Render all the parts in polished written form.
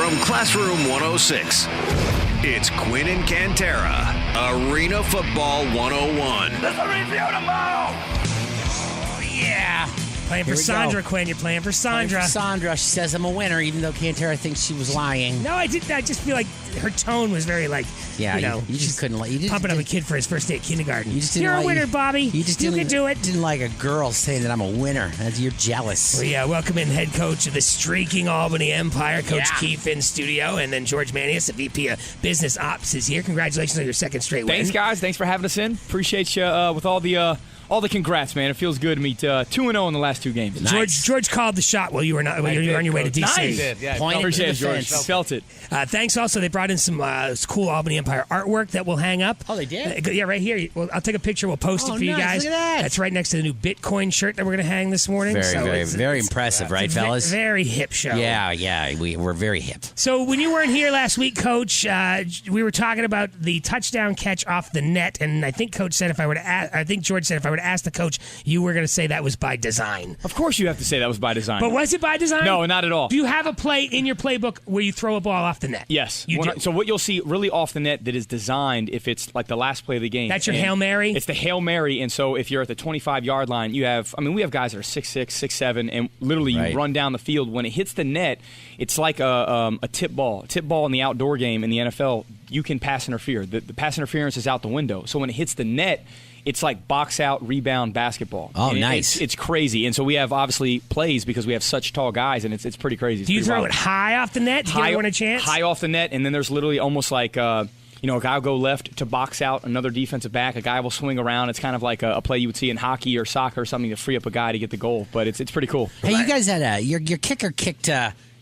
From Classroom 106, it's Quinn and Cantera, Arena Football 101. There's a review tomorrow! Oh, yeah. Playing for Sandra, Quinn. You're playing for Sandra. Playing for Sandra. She says I'm a winner, even though Cantera thinks she was lying. No, I didn't. I just feel like her tone was very like, yeah, you know, you just couldn't like. Pumping up a kid for his first day at kindergarten. You just didn't You're a like, winner, Bobby. You can do it. Didn't like a girl saying that I'm a winner. You're jealous. Well, yeah, welcome in head coach of the streaking Albany Empire, Coach Keefe in studio, and then George Manius, the VP of Business Ops, is here. Congratulations on your second straight win. Thanks, guys. Thanks for having us in. Appreciate you with all the congrats, man. It feels good to meet 2-0 in the last two games. Nice. George called the shot while you were on your way to DC. Nice. Did, yeah. Appreciate it, George. Felt it. Thanks also. They brought in some cool Albany Empire artwork that we'll hang up. Oh, they did? Yeah, right here. Well, I'll take a picture. We'll post it for you guys. Look at that. That's right next to the new Bitcoin shirt that we're going to hang this morning. Very impressive, right, fellas? Very hip show. Yeah. We're very hip. So when you weren't here last week, Coach, we were talking about the touchdown catch off the net, and I think Coach said George said if I were to ask the coach, you were going to say that was by design. Of course you have to say that was by design. But was it by design? No, not at all. Do you have a play in your playbook where you throw a ball off the net? Yes. You do. So what you'll see really off the net that is designed, if it's like the last play of the game. That's your Hail Mary? It's the Hail Mary, and so if you're at the 25-yard line, we have guys that are 6'6", 6'7", and literally you run down the field. When it hits the net, it's like a tip ball. A tip ball in the outdoor game in the NFL, you can pass interfere. The pass interference is out the window. So when it hits the net, it's like box out, rebound basketball. Oh, and nice. It's crazy. And so we have, obviously, plays because we have such tall guys, and it's pretty crazy. Do you throw it high off the net to give everyone a chance? High off the net, and then there's literally almost like, a guy will go left to box out another defensive back. A guy will swing around. It's kind of like a play you would see in hockey or soccer or something to free up a guy to get the goal. But it's pretty cool. Hey, you guys had your kicker kicked...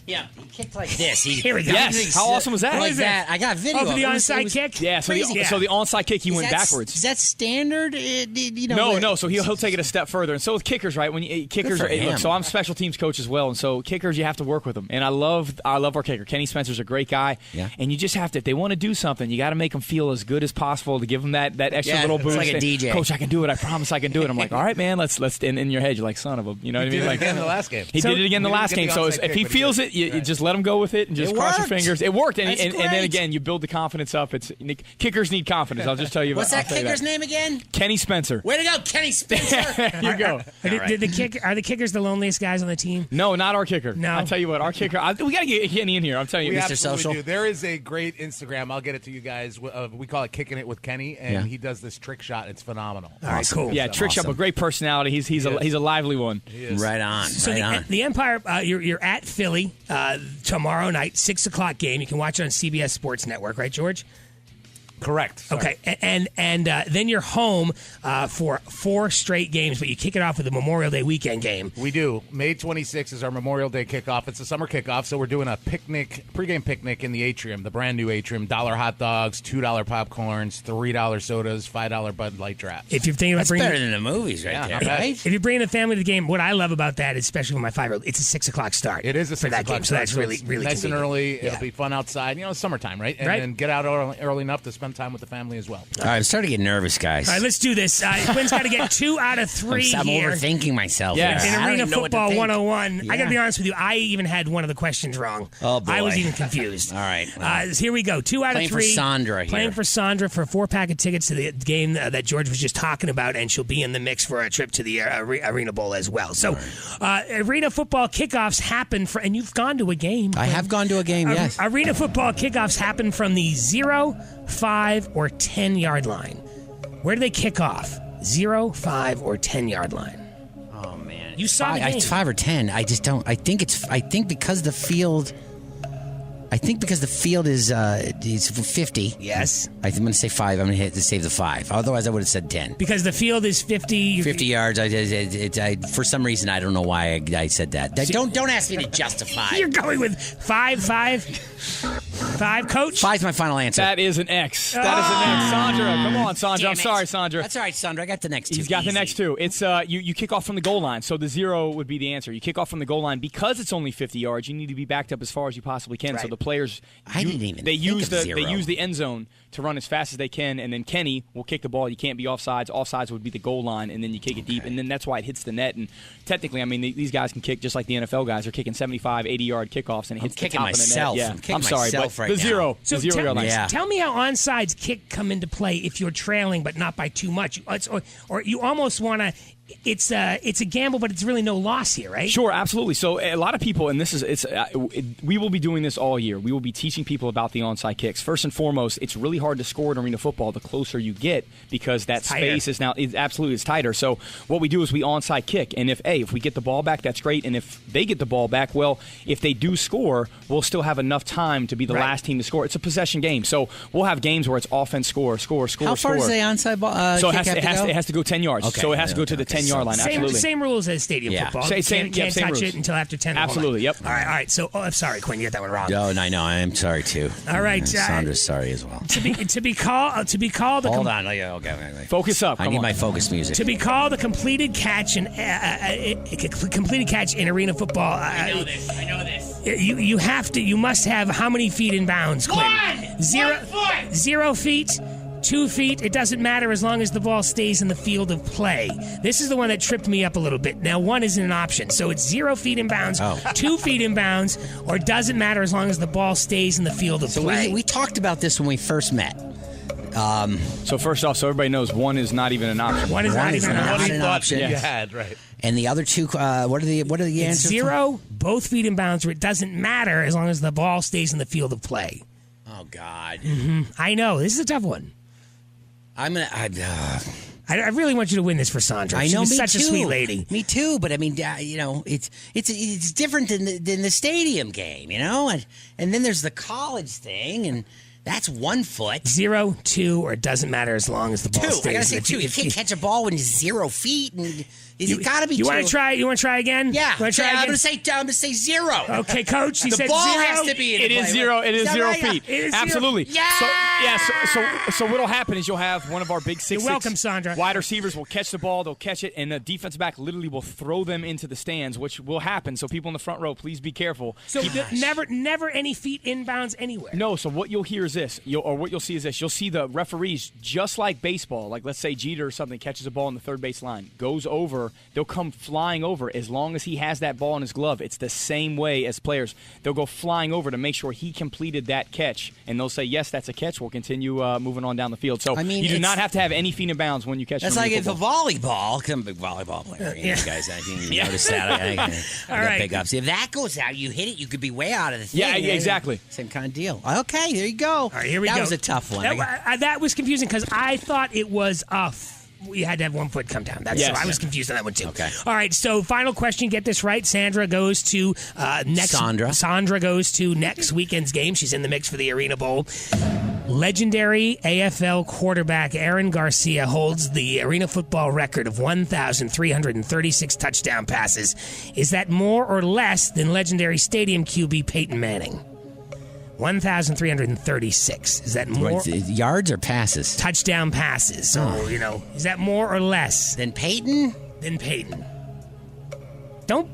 Yeah, he kicked like this. Here we go. Yes. How awesome was that? Like that. I got video. Oh, for the onside kick? Yeah, so the onside kick, he went backwards. Is that standard? No. So he'll take it a step further. And so with kickers, right? When kickers, so I'm special teams coach as well, and so kickers, you have to work with them. And I love our kicker. Kenny Spencer's a great guy. Yeah. And you just have to, if they want to do something, you got to make them feel as good as possible to give them that extra little boost. It's like a DJ. Coach, I can do it. I promise I can do it. I'm like, all right, man. Let's. In your head, you're like, son of a, you know what I mean? He did Like it again in the last game. He did it again in the last game. So if he feels it, you just let him go with it and just cross your fingers. It worked, and then again, you build the confidence up. Kickers need confidence. I'll just tell you. What's that kicker's name again? Kenny Spencer. Way to go, Kenny Spencer! Here you go. Are the kickers the loneliest guys on the team? No, not our kicker. No, I'll tell you what, our kicker. We got to get Kenny in here. I'm telling you, We Mr. absolutely Social. do. There is a great Instagram. I'll get it to you guys. We call it Kicking It with Kenny, and he does this trick shot. It's phenomenal. All right, cool. Yeah, trick shot, but great personality. He's a lively one. Right on. So the Empire, you're at Philly tomorrow night, 6:00 game. You can watch it on CBS Sports Network, right, George? Correct. Sorry. Okay, and then you're home for 4 straight games, but you kick it off with a Memorial Day weekend game. We do. May 26th is our Memorial Day kickoff. It's a summer kickoff, so we're doing a pregame picnic in the atrium, the brand new atrium. $1 hot dogs, $2 popcorns, $3 sodas, $5 Bud Light draft. If you're thinking about better than the movies, right there, right? If you're bringing the family to the game, what I love about that, especially with my 5-year-old, it's a 6:00 start. It is a 6:00 for that game, so that's really nice convenient. and early. It'll be fun outside. It's summertime, right? And then get out early enough to spend time with the family as well. All right, I'm starting to get nervous, guys. All right, let's do this. Quinn's got to get 2 out of 3 I'm here. overthinking myself. Yeah. Here. In Arena Football 101, Yeah. I got to be honest with you, I even had one of the questions wrong. Oh, boy. I was even confused. All right. Here we go. 2 out of 3. Playing for Sandra here. Playing for Sandra for a 4-pack of tickets to the game that George was just talking about, and she'll be in the mix for a trip to the Arena Bowl as well. So, Arena Football kickoffs happen and you've gone to a game. I have gone to a game, yes. Arena Football kickoffs happen from the 0, 5, or 10-yard line. Where do they kick off? 0, 5, or 10-yard line? Oh man, you saw the game. It's 5 or 10. I just don't. I think because the field. I think because the field is 50. Yes. I'm going to say 5. I'm going to save the 5. Otherwise, I would have said 10. Because the field is 50. 50 yards. I for some reason, I don't know why I said that. Don't ask me to justify. You're going with 5. 5, Coach? 5's my final answer. That is an X. That is an X. Sandra, come on, Sandra. I'm sorry, Sandra. That's all right, Sandra. I got the next 2. He's got the next 2. It's you kick off from the goal line, so the 0 would be the answer. You kick off from the goal line because it's only 50 yards. You need to be backed up as far as you possibly can. Right. So the players, they use the end zone to run as fast as they can, and then Kenny will kick the ball. You can't be offsides. Offsides would be the goal line, and then you kick it deep, and then that's why it hits the net. And technically, I mean, these guys can kick just like the NFL guys are kicking 75, 80-yard kickoffs, and it hits the top of the net. Yeah, I'm sorry, but right the 0, So the 0 yard line. Yeah. tell me how onside kick come into play if you're trailing but not by too much, or you almost want to. It's a gamble, but it's really no loss here, right? Sure, absolutely. So a lot of people, and we will be doing this all year. We will be teaching people about the onside kicks. First and foremost, it's really hard to score in arena football the closer you get because that space is now it's tighter. So what we do is we onside kick, and if we get the ball back, that's great. And if they get the ball back, well, if they do score, we'll still have enough time to be the last team to score. It's a possession game, so we'll have games where it's offense, score. How far is the onside ball? So it has to go 10 yards. Okay. So it has to go to the 10-yard line. Absolutely. Same rules as stadium football. Can't touch rules. it until after 10. Absolutely, yep. All right. So, I'm sorry, Quinn, you got that one wrong. No, I know. I am sorry too. All right, And Sandra's sorry as well. To be called. Hold on. Okay. Focus up. I need my focus music. To be called a completed catch in arena football. I know this. You must have how many feet in bounds, Quinn? 1 foot. 0 feet. 2 feet, it doesn't matter as long as the ball stays in the field of play. This is the one that tripped me up a little bit. Now, 1 isn't an option. So it's 0 feet in bounds, 2 feet in bounds, or it doesn't matter as long as the ball stays in the field of play. We talked about this when we first met. So first off, so everybody knows 1 is not even an option. 1 is not even an option. You had, right. And the other 2, what are the answers? 0, both feet in bounds, or it doesn't matter as long as the ball stays in the field of play. Oh, God. I know. This is a tough one. I really want you to win this for Sandra. I know, She's me such too. a sweet lady. Me too, but I mean, it's different than the stadium game, and then there's the college thing, and that's 1 foot. 0, 2, or it doesn't matter as long as the ball 2. stays. I gotta say 2. You can't catch a ball when it's 0 feet, and it gotta be 2. You want to try? You want to try again? Yeah. You wanna try I'm again? gonna say 0. Okay, Coach. He the said ball 0. has to be in It play. is 0. It is 0 right? feet. It is 0. Absolutely. Yeah. So what'll happen is you'll have one of our big 6'6" You're welcome, Sandra. wide receivers will catch the ball. They'll catch it, and the defensive back literally will throw them into the stands, which will happen. So people in the front row, please be careful. So never any feet inbounds anywhere. No, so what you'll hear is this, what you'll see is this. You'll see the referees, just like baseball, like let's say Jeter or something catches a ball on the third base line, goes over, they'll come flying over as long as he has that ball in his glove. It's the same way as players. They'll go flying over to make sure he completed that catch, and they'll say, yes, that's a catch. We'll continue moving on down the field. So you do not have to have any feet in bounds when you catch. That's like if a volleyball, I'm a big volleyball player. You guys, I think you noticed that. I got big ups. If that goes out, you hit it, you could be way out of the thing. Yeah, exactly. Same kind of deal. Okay, there you go. All right, here we go. That was a tough one. That was confusing because I thought it was you had to have 1 foot come down. So I was confused on that one too. Okay. All right. So final question. Get this right. Sandra goes to next. Sandra goes to next weekend's game. She's in the mix for the Arena Bowl. Legendary AFL quarterback Aaron Garcia holds the arena football record of 1,336 touchdown passes. Is that more or less than legendary stadium QB Peyton Manning? 1,336. Is that more? Yards or passes? Touchdown passes. So, is that more or less Than Peyton? than Peyton? Don't.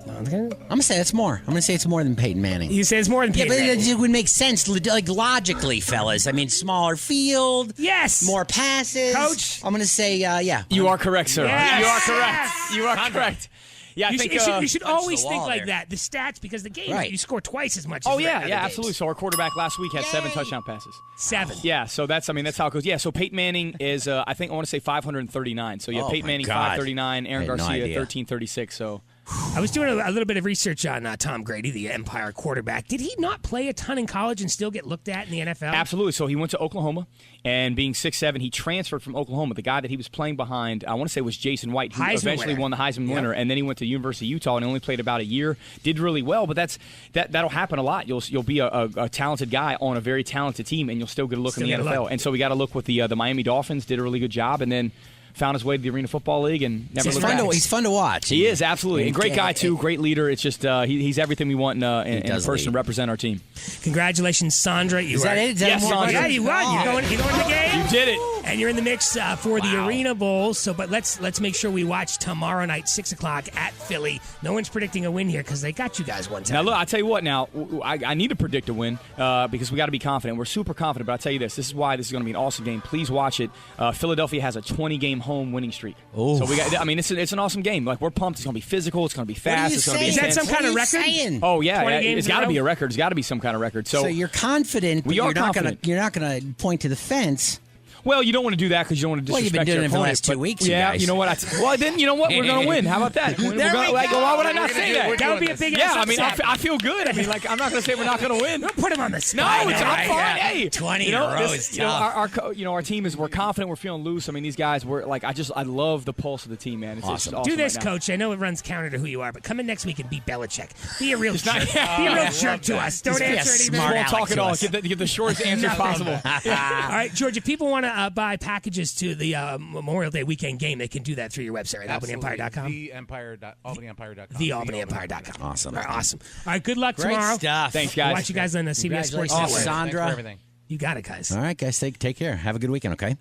I'm going to say it's more. I'm going to say it's more than Peyton Manning. You say it's more than Yeah, Peyton but Manning. it would make sense, like logically, fellas. I mean, smaller field. Yes. More passes. Coach. I'm going to say, yeah. You are correct, sir. Yes. You are correct. Yes. You are correct. Yeah, I think you should always the think wall like there. that. The stats, because the game, Right. you score twice as much. Oh, as yeah, other yeah, games. absolutely. So our quarterback last week had 7 touchdown passes. 7. Yeah, so that's how it goes. Yeah, so Peyton Manning is, I want to say 539. So you have Peyton my Manning God. 539, Aaron I had no Garcia idea. 1336. So I was doing a little bit of research on Tom Grady, the Empire quarterback. Did he not play a ton in college and still get looked at in the NFL? absolutely. So he went to Oklahoma, and being 6'7", he transferred from Oklahoma. The guy that he was playing behind, I want to say, was Jason White, who Heisman eventually winner. won the Heisman winner, and then he went to University of Utah and only played about a year. Did really well, but that'll happen a lot. You'll be a talented guy on a very talented team, and you'll still get a look in the NFL. And so we got to look with the Miami Dolphins. Did a really good job, and then found his way to the Arena Football League and never He's looked back. He's fun to watch. He is, absolutely. And great guy, too. Great leader. It's just he's everything we want in a person to represent our team. Congratulations, Sandra. Is that it? Yes, Sandra. Yeah, you won. You're going to the game. You did it. And you're in the mix for the Arena Bowl. So, but let's make sure we watch tomorrow night, 6 o'clock at Philly. No one's predicting a win here because they got you guys one time. Now, look, I'll tell you what now. I need to predict a win because we got to be confident. We're super confident, but I'll tell you this. This is why this is going to be an awesome game. Please watch it. Philadelphia has a 20-game home winning streak. Oof. So it's an awesome game. Like, we're pumped. It's going to be physical. It's going to be fast. It's going to be Is that some kind of record? Oh, yeah. It's got to be a record. It's got to be some kind of record. So you're confident, but you're not going to point to the fence. Well, you don't want to do that because you don't want to disrespect you've been doing your it for the last 2 weeks, Yeah, guys. you know what? Well, then you know what? We're going to win. How about that? Why would I not say that? That would be a big Yeah, I mean, I feel good. I mean, like, I'm not going to say we're not going to win. Don't put him on the spot. No, it's not fine. Hey, 20 in a row is tough. Our team is, we're confident, we're feeling loose. I mean, these guys, I love the pulse of the team, man. It's awesome. awesome Do this, right now. Coach. I know it runs counter to who you are, but come in next week and beat Belichick. Be a real jerk. Be a real jerk to us. Don't answer any smart Won't talk at all. Alex Get the shortest answer possible. All right, George, if people want to buy packages to the Memorial Day weekend game, they can do that through your website at albanyempire.com. ALBANYempire.com. TheAlbanyEmpire.com. Awesome. All right, awesome. All right, good luck Great tomorrow. stuff. Thanks, guys. Watch you guys on the CBS Sports Congratulations, Network. Sandra. Thanks for everything. You got it, guys. All right, guys, take care. Have a good weekend, okay?